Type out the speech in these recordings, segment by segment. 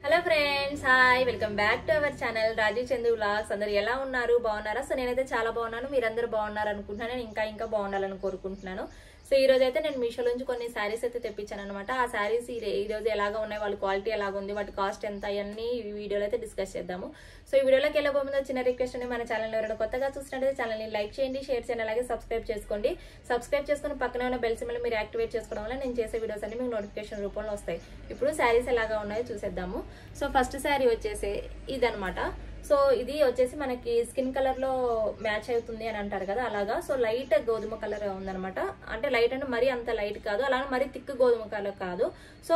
Hello friends, hi, welcome back to our channel Rajiv Chandu vlogs. అందరు ఎలా ఉన్నారు? బాగున్నారా? సో నేనైతే చాలా బాగున్నాను. మీరందరూ బాగున్నారు అనుకుంటున్నాను. నేను ఇంకా బాగుండాలని కోరుకుంటున్నాను. సో ఈ రోజు అయితే నేను మీషో నుంచి కొన్ని శారీస్ అయితే తెప్పించాను అనమాట. ఆ శారీస్ ఈ రోజు ఎలాగా ఉన్నాయి, వాళ్ళ క్వాలిటీ ఎలాగ ఉంది, వాటి కాస్ట్ ఎంత, అవన్నీ ఈ వీడియోలో అయితే డిస్కస్ చేద్దాము. సో ఈ వీడియోలోకి వెళ్ళబోతుందో చిన్న రిక్వెస్ట్ అండి, మన ఛానల్ ఎవరైనా కొత్తగా చూసినట్టయితే ఛానల్ని లైక్ చేయండి, షేర్ చేయండి, అలాగే సబ్స్క్రైబ్ చేసుకోండి. సబ్స్క్రైబ్ చేసుకుని పక్కన ఉన్న బెల్ సింబల్ మీరు యాక్టివేట్ చేసుకోవడం వల్ల నేను చేసే వీడియోస్ అన్ని మీకు నోటిఫికేషన్ రూపంలో వస్తాయి. ఇప్పుడు శారీస్ ఎలాగా ఉన్నాయో చూసేద్దాము. సో ఫస్ట్ శారీ వచ్చేసి ఇదనమాట. సో ఇది వచ్చేసి మనకి స్కిన్ కలర్ లో మ్యాచ్ అవుతుంది అని అంటారు కదా, అలాగా. సో లైట్ గోధుమ కలర్ ఉందనమాట. అంటే లైట్ అంటే మరీ అంత లైట్ కాదు, అలాగే మరీ థిక్ గోధుమ కలర్ కాదు. సో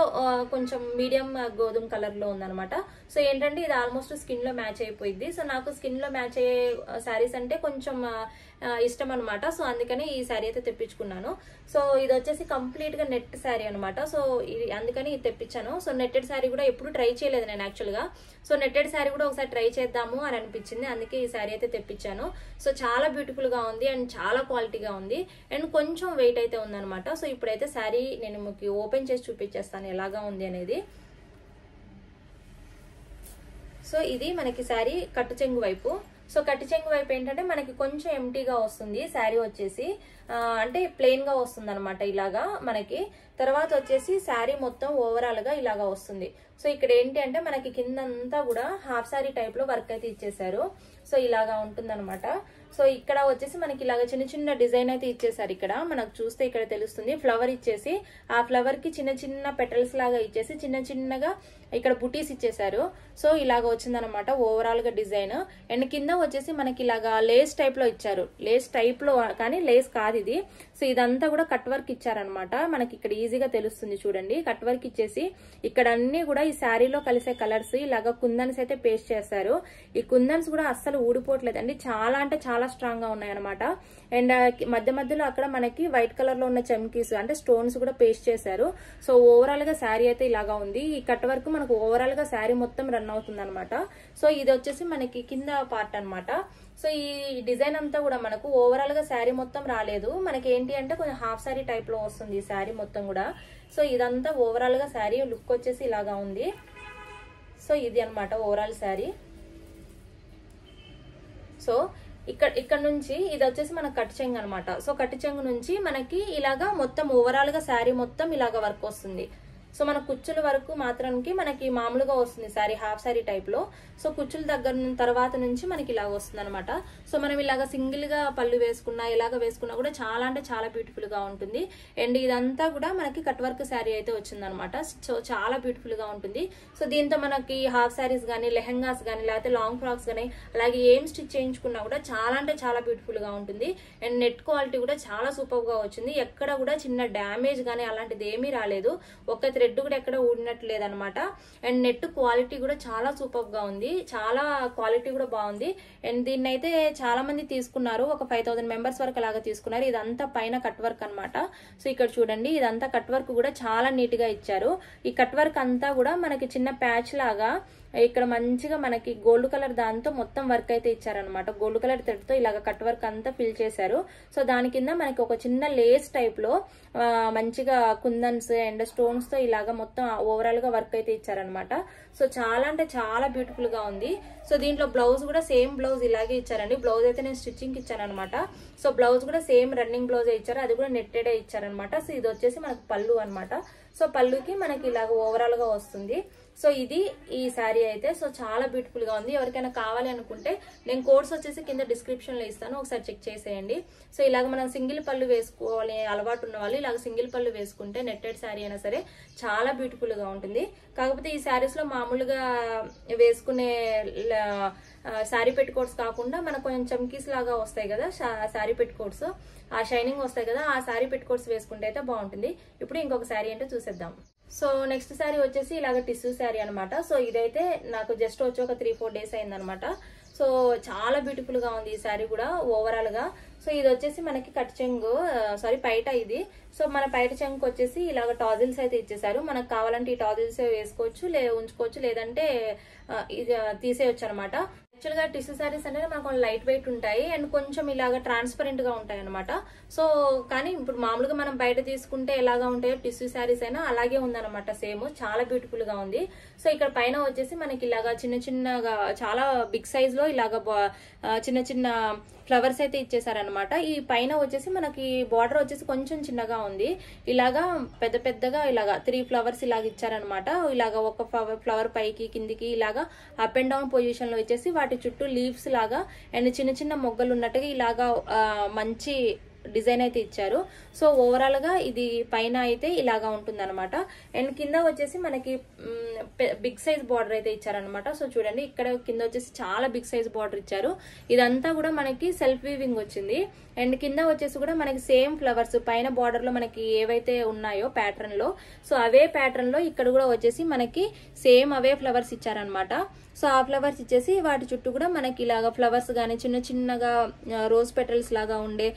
కొంచెం మీడియం గోధుమ కలర్ లో ఉందనమాట. సో ఏంటంటే ఇది ఆల్మోస్ట్ స్కిన్ లో మ్యాచ్ అయిపోయింది. సో నాకు స్కిన్ లో మ్యాచ్ అయ్యే శారీస్ అంటే కొంచెం ఇష్టం అనమాట. సో అందుకని ఈ శారీ అయితే తెప్పించుకున్నాను. సో ఇది వచ్చేసి కంప్లీట్ గా నెట్ శారీ అనమాట. సో ఇది అందుకని ఇది తెప్పించాను. సో నెట్టెడ్ శారీ కూడా ఎప్పుడు ట్రై చేయలేదు నేను యాక్చువల్ గా. సో నెట్టెడ్ శారీ కూడా ఒకసారి ట్రై చేద్దాము అని అనిపించింది, అందుకే ఈ శారీ అయితే తెప్పించాను. సో చాలా బ్యూటిఫుల్ గా ఉంది అండ్ చాలా క్వాలిటీగా ఉంది అండ్ కొంచెం వెయిట్ అయితే ఉందన్నమాట. సో ఇప్పుడైతే శారీ నేను మీకు ఓపెన్ చేసి చూపించేస్తాను ఎలాగా ఉంది అనేది. సో ఇది మనకి శారీ కట్టు చెంగు వైపు. సో కట్టి చెంగు వైపు ఏంటంటే మనకి కొంచెం ఎంటీగా వస్తుంది శారీ వచ్చేసి, అంటే ప్లెయిన్ గా వస్తుంది అనమాట ఇలాగా మనకి. తర్వాత వచ్చేసి శారీ మొత్తం ఓవరాల్ గా ఇలాగా వస్తుంది. సో ఇక్కడ ఏంటి అంటే మనకి కిందంతా కూడా హాఫ్ శారీ టైప్ లో వర్క్ అయితే ఇచ్చేసారు. సో ఇలాగా ఉంటుందన్నమాట. సో ఇక్కడ వచ్చేసి మనకి ఇలాగ చిన్న చిన్న డిజైన్ అయితే ఇచ్చేసారు. ఇక్కడ మనకు చూస్తే ఇక్కడ తెలుస్తుంది ఫ్లవర్ ఇచ్చేసి, ఆ ఫ్లవర్ కి చిన్న చిన్న పెటల్స్ లాగా ఇచ్చేసి చిన్న చిన్నగా ఇక్కడ బుటీస్ ఇచ్చేసారు. సో ఇలాగ వచ్చిందనమాట ఓవరాల్ గా డిజైన్. అండ్ కింద వచ్చేసి మనకి ఇలాగా లేస్ టైప్ లో ఇచ్చారు. లేస్ టైప్ లో కానీ లేస్ కాదు ఇది. సో ఇదంతా కూడా కట్ వర్క్ ఇచ్చారనమాట. మనకి ఇక్కడ ఈజీగా తెలుస్తుంది చూడండి. కట్ వర్క్ ఇచ్చేసి ఇక్కడ అన్ని కూడా ఈ శారీలో కలిసే కలర్స్ ఇలాగా కుందన్స్ అయితే పేస్ట్ చేశారు. ఈ కుందన్స్ కూడా అస్సలు ఊడిపోవట్లేదు అండి, చాలా అంటే చాలా స్ట్రాంగ్ గా ఉన్నాయి అనమాట. అండ్ మధ్య మధ్యలో అక్కడ మనకి వైట్ కలర్ లో ఉన్న చమ్కీస్ అంటే స్టోన్స్ కూడా పేస్ట్ చేశారు. సో ఓవరాల్ గా శారీ అయితే ఇలాగా ఉంది. ఈ కట్ వర్క్ మనకు ఓవరాల్ గా శారీ మొత్తం రన్ అవుతుంది అనమాట. సో ఇది వచ్చేసి మనకి కింద పార్ట్ అనమాట. సో ఈ డిజైన్ అంతా కూడా మనకు ఓవరాల్ గా శారీ మొత్తం రాలేదు. మనకి ఏంటి అంటే కొంచెం హాఫ్ శారీ టైప్ లో వస్తుంది ఈ శారీ మొత్తం కూడా. సో ఇదంతా ఓవరాల్ గా శారీ లుక్ వచ్చేసి ఇలాగా ఉంది. సో ఇది అనమాట ఓవరాల్ శారీ. సో ఇక్కడ నుంచి ఇది వచ్చేసి మన కట్ చెంగు అనమాట. సో కట్ చెంగు నుంచి మనకి ఇలాగా మొత్తం ఓవరాల్ గా శారీ మొత్తం ఇలాగా వర్క్ వస్తుంది. సో మన కుచ్చుల వరకు మాత్రానికి మనకి మామూలుగా వస్తుంది శారీ, హాఫ్ శారీ టైప్ లో. సో కుచ్చుల దగ్గర తర్వాత నుంచి మనకి ఇలాగ వస్తుంది అనమాట. సో మనం ఇలాగ సింగిల్ గా పళ్ళు వేసుకున్నా ఇలాగ వేసుకున్నా కూడా చాలా అంటే చాలా బ్యూటిఫుల్ గా ఉంటుంది. అండ్ ఇదంతా కూడా మనకి కట్ వర్క్ శారీ అయితే వచ్చింది అనమాట. సో చాలా బ్యూటిఫుల్ గా ఉంటుంది. సో దీంతో మనకి హాఫ్ శారీస్ గానీ, లెహంగాస్ గానీ, లేకపోతే లాంగ్ ఫ్రాక్స్ గానీ, అలాగే ఏం స్టిచ్ చేయించుకున్నా కూడా చాలా అంటే చాలా బ్యూటిఫుల్ గా ఉంటుంది. అండ్ నెట్ క్వాలిటీ కూడా చాలా సూపర్ గా వచ్చింది. ఎక్కడ కూడా చిన్న డ్యామేజ్ గానీ అలాంటిది ఏమీ రాలేదు. ఒక థ్రెడ్ కూడా ఎక్కడ ఊడినట్టు లేదనమాట. అండ్ నెట్ క్వాలిటీ కూడా చాలా సూపర్ గా ఉంది, చాలా క్వాలిటీ కూడా బాగుంది. అండ్ దీన్ని అయితే చాలా మంది తీసుకున్నారు, ఒక 5000 మెంబర్స్ వరకు అలాగా తీసుకున్నారు. ఇదంతా పైన కట్ వర్క్ అనమాట. సో ఇక్కడ చూడండి ఇదంతా కట్ వర్క్ కూడా చాలా నీట్ గా ఇచ్చారు. ఈ కట్ వర్క్ అంతా కూడా మనకి చిన్న ప్యాచ్ లాగా ఇక్కడ మంచిగా మనకి గోల్డ్ కలర్ దాంతో మొత్తం వర్క్ అయితే ఇచ్చారనమాట. గోల్డ్ కలర్ థ్రెడ్ తో ఇలాగ కట్ వర్క్ అంతా ఫిల్ చేశారు. సో దాని కింద మనకి ఒక చిన్న లేస్ టైప్ లో మంచిగా కుందన్స్ అండ్ స్టోన్స్ తో ఇలాగ మొత్తం ఓవరాల్ గా వర్క్ అయితే ఇచ్చారనమాట. సో చాలా అంటే చాలా బ్యూటిఫుల్ గా ఉంది. సో దీంట్లో బ్లౌజ్ కూడా సేమ్ బ్లౌజ్ ఇలాగే ఇచ్చారండి. బ్లౌజ్ అయితే నేను స్టిచ్చింగ్ ఇచ్చాను అనమాట. సో బ్లౌజ్ కూడా సేమ్ రన్నింగ్ బ్లౌజ్ ఇచ్చారు, అది కూడా నెట్టెడ్ ఇచ్చారనమాట. సో ఇది వచ్చేసి మనకి పళ్ళు అనమాట. సో పళ్ళుకి మనకి ఇలాగ ఓవరాల్ గా వస్తుంది. సో ఇది ఈ శారీ అయితే. సో చాలా బ్యూటిఫుల్ గా ఉంది. ఎవరికైనా కావాలి అనుకుంటే నేను కోడ్స్ వచ్చేసి కింద డిస్క్రిప్షన్ లో ఇస్తాను, ఒకసారి చెక్ చేసేయండి. సో ఇలాగ మనం సింగిల్ పళ్ళు వేసుకోవాలి అలవాటు ఉన్న వాళ్ళు ఇలాగ సింగిల్ పళ్ళు వేసుకుంటే నెట్టెడ్ శారీ అయినా సరే చాలా బ్యూటిఫుల్ గా ఉంటుంది. కాకపోతే ఈ శారీస్ లో మామూలుగా వేసుకునే శారీ పెట్టుకోట్స్ కాకుండా మనకు కొంచెం చమ్కీస్ లాగా వస్తాయి కదా శారీ పెట్టుకోట్స్, ఆ షైనింగ్ వస్తాయి కదా, ఆ శారీ పెట్టుకోట్స్ వేసుకుంటే అయితే బాగుంటుంది. ఇప్పుడు ఇంకొక శారీ అంటే చూసేద్దాం. సో నెక్స్ట్ శారీ వచ్చేసి ఇలాగ టిష్యూ శారీ అనమాట. సో ఇదైతే నాకు జస్ట్ వచ్చి ఒక 3-4 డేస్ అయిందనమాట. సో చాలా బ్యూటిఫుల్ గా ఉంది ఈ శారీ కూడా ఓవరాల్ గా. సో ఇది వచ్చేసి మనకి కట్ చెంగు పైట ఇది. సో మన పైట చెంగుకి వచ్చేసి ఇలాగ టాజిల్స్ అయితే ఇచ్చేసారు. మనకు కావాలంటే ఈ టాజిల్స్ వేసుకోవచ్చు, ఉంచుకోవచ్చు, లేదంటే ఇది తీసేయచ్చు అనమాట. యాక్చువల్ గా టిష్యూ శారీస్ అనేది మనకు లైట్ వెయిట్ ఉంటాయి అండ్ కొంచెం ఇలాగా ట్రాన్స్పరెంట్ గా ఉంటాయి అనమాట. సో కానీ ఇప్పుడు మామూలుగా మనం బయట తీసుకుంటే ఎలాగా ఉంటాయో టిష్యూ శారీస్ అయినా అలాగే ఉందన్నమాట. సేమ్ చాలా బ్యూటిఫుల్ గా ఉంది. సో ఇక్కడ పైన వచ్చేసి మనకి ఇలాగా చిన్న చిన్నగా చాలా బిగ్ సైజ్ లో ఇలాగా చిన్న చిన్న ఫ్లవర్స్ అయితే ఇచ్చేసారనమాట. ఈ పైన వచ్చేసి మనకి బార్డర్ వచ్చేసి కొంచెం చిన్నగా ఉంది. ఇలాగా పెద్ద పెద్దగా ఇలాగా 3 ఫ్లవర్స్ ఇలాగ ఇచ్చారనమాట. ఇలాగా ఒక ఫ్లవర్ పైకి కిందికి ఇలాగా అప్ అండ్ డౌన్ పొజిషన్ లో ఇచ్చేసి వాటి చుట్టూ లీవ్స్ లాగా అండ్ చిన్న చిన్న మొగ్గలు ఉన్నట్టుగా ఇలాగా మంచి డిజైన్ అయితే ఇచ్చారు. సో ఓవరాల్ గా ఇది పైన అయితే ఇలాగా ఉంటుంది అనమాట. అండ్ కింద వచ్చేసి మనకి బిగ్ సైజ్ బార్డర్ అయితే ఇచ్చారనమాట. సో చూడండి ఇక్కడ కింద వచ్చేసి చాలా బిగ్ సైజ్ బార్డర్ ఇచ్చారు. ఇదంతా కూడా మనకి సెల్ఫ్ వీవింగ్ వచ్చింది. అండ్ కింద వచ్చేసి కూడా మనకి సేమ్ ఫ్లవర్స్ పైన బార్డర్ లో మనకి ఏవైతే ఉన్నాయో ప్యాటర్న్ లో, సో అవే ప్యాటర్న్ లో ఇక్కడ కూడా వచ్చేసి మనకి సేమ్ అవే ఫ్లవర్స్ ఇచ్చారనమాట. సో ఆ ఫ్లవర్స్ ఇచ్చేసి వాటి చుట్టూ కూడా మనకి ఇలాగా ఫ్లవర్స్ గానీ చిన్న చిన్నగా రోజ్ పెటల్స్ లాగా ఉండే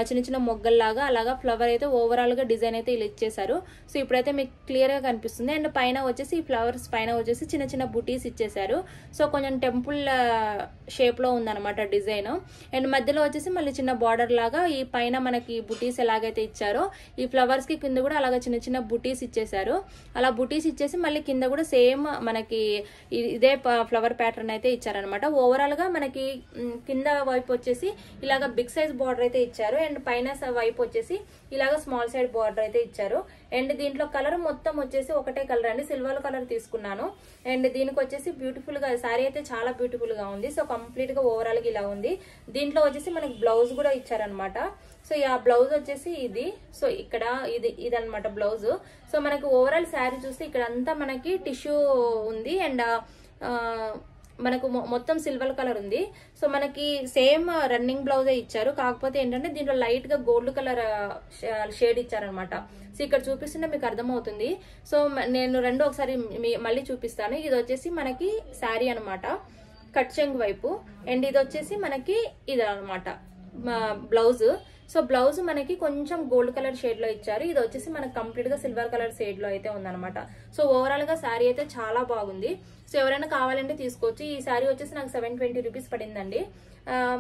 చిన్న చిన్న మొగ్గల్లాగా అలాగా ఫ్లవర్ అయితే ఓవరాల్ గా డిజైన్ అయితే ఇలా ఇచ్చేసారు. సో ఇప్పుడైతే మీకు క్లియర్ గా కనిపిస్తుంది. అండ్ పైన వచ్చేసి ఈ ఫ్లవర్స్ పైన వచ్చేసి చిన్న చిన్న బుటీస్ ఇచ్చేసారు. సో కొంచెం టెంపుల్ షేప్ లో ఉందన్నమాట డిజైన్. అండ్ మధ్యలో వచ్చేసి మళ్ళీ చిన్న బార్డర్ లాగా ఈ పైన మనకి బుటీస్ ఎలాగైతే ఇచ్చారో ఈ ఫ్లవర్స్ కి కింద కూడా అలాగా చిన్న చిన్న బుటీస్ ఇచ్చేసారు. అలా బుటీస్ ఇచ్చేసి మళ్ళీ కింద కూడా సేమ్ మనకి ఇదే ఫ్లవర్ ప్యాటర్న్ అయితే ఇచ్చారనమాట. ఓవరాల్ గా మనకి కింద వైపు వచ్చేసి ఇలాగా బిగ్ సైజ్ బార్డర్ అయితే ఇచ్చారు. అండ్ పైన వైపు వచ్చేసి ఇలాగా స్మాల్ సైడ్ బార్డర్ అయితే ఇచ్చారు. అండ్ దీంట్లో కలర్ మొత్తం వచ్చేసి ఒకటే కలర్ అండి, సిల్వర్ కలర్ తీసుకున్నాను. అండ్ దీనికి వచ్చేసి బ్యూటిఫుల్ గా శారీ అయితే చాలా బ్యూటిఫుల్ గా ఉంది. సో కంప్లీట్ గా ఓవరాల్ గా ఇలా ఉంది. దీంట్లో వచ్చేసి మనకి బ్లౌజ్ కూడా ఇచ్చారనమాట. సో ఆ బ్లౌజ్ వచ్చేసి ఇది. సో ఇక్కడ ఇది అనమాట బ్లౌజ్. సో మనకి ఓవరాల్ శారీ చూస్తే ఇక్కడ అంతా మనకి టిష్యూ ఉంది అండ్ మనకు మొత్తం సిల్వర్ కలర్ ఉంది. సో మనకి సేమ్ రన్నింగ్ బ్లౌజే ఇచ్చారు. కాకపోతే ఏంటంటే దీంట్లో లైట్ గా గోల్డ్ కలర్ షేడ్ ఇచ్చారనమాట. సో ఇక్కడ చూపిస్తుంటే మీకు అర్థమవుతుంది. సో నేను రెండు ఒకసారి మళ్ళీ చూపిస్తాను. ఇది వచ్చేసి మనకి శారీ అనమాట కట్ చెంగు వైపు. అండ్ ఇది వచ్చేసి మనకి ఇది అనమాట బ్లౌజ్. సో బ్లౌజ్ మనకి కొంచెం గోల్డ్ కలర్ షేడ్ లో ఇచ్చారు. ఇది వచ్చేసి మనకి కంప్లీట్ గా సిల్వర్ కలర్ షేడ్ లో అయితే ఉందన్నమాట. సో ఓవరాల్ గా శారీ అయితే చాలా బాగుంది. సో ఎవరైనా కావాలంటే తీసుకోవచ్చు. ఈ శారీ వచ్చేసి నాకు 720 రూపీస్ పడిందండి.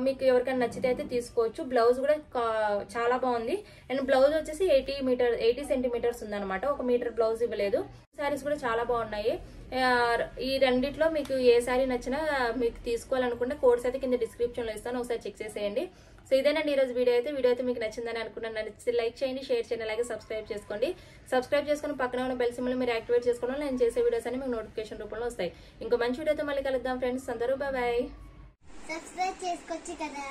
మీకు ఎవరికైనా నచ్చితే అయితే తీసుకోవచ్చు. బ్లౌజ్ కూడా చాలా బాగుంది. అండ్ బ్లౌజ్ వచ్చేసి 80 సెంటీమీటర్స్ ఉందన్నమాట. 1 మీటర్ బ్లౌజ్ ఇవ్వలేదు. శారీస్ కూడా చాలా బాగున్నాయి. ఈ రెండిట్లో మీకు ఏ శారీ నచ్చినా మీకు తీసుకోవాలనుకుంటే కోడ్స్ అయితే కింద డిస్క్రిప్షన్ లో ఇస్తాను, ఒకసారి చెక్ చేసేయండి. సో ఇదేనండి ఈరోజు వీడియో అయితే మీకు నచ్చిందని అనుకున్నాను. నచ్చితే లైక్ చేయండి, షేర్ చేయండి, అలాగే సబ్స్క్రైబ్ చేసుకోండి. సబ్స్క్రైబ్ చేసుకుని పక్కన ఉన్న బెల్ సింబల్ మీరు యాక్టివేట్ చేసుకోవడం నేను చేసే వీడియోస్ అన్ని మీకు నోటిఫికేషన్ రూపంలో వస్తాయి. ఇంకో మంచి వీడియోతో మళ్ళీ కలుద్దాం ఫ్రెండ్స్. అందరూ బాయ్. సబ్స్క్రైబ్ చేసుకోవచ్చు కదా.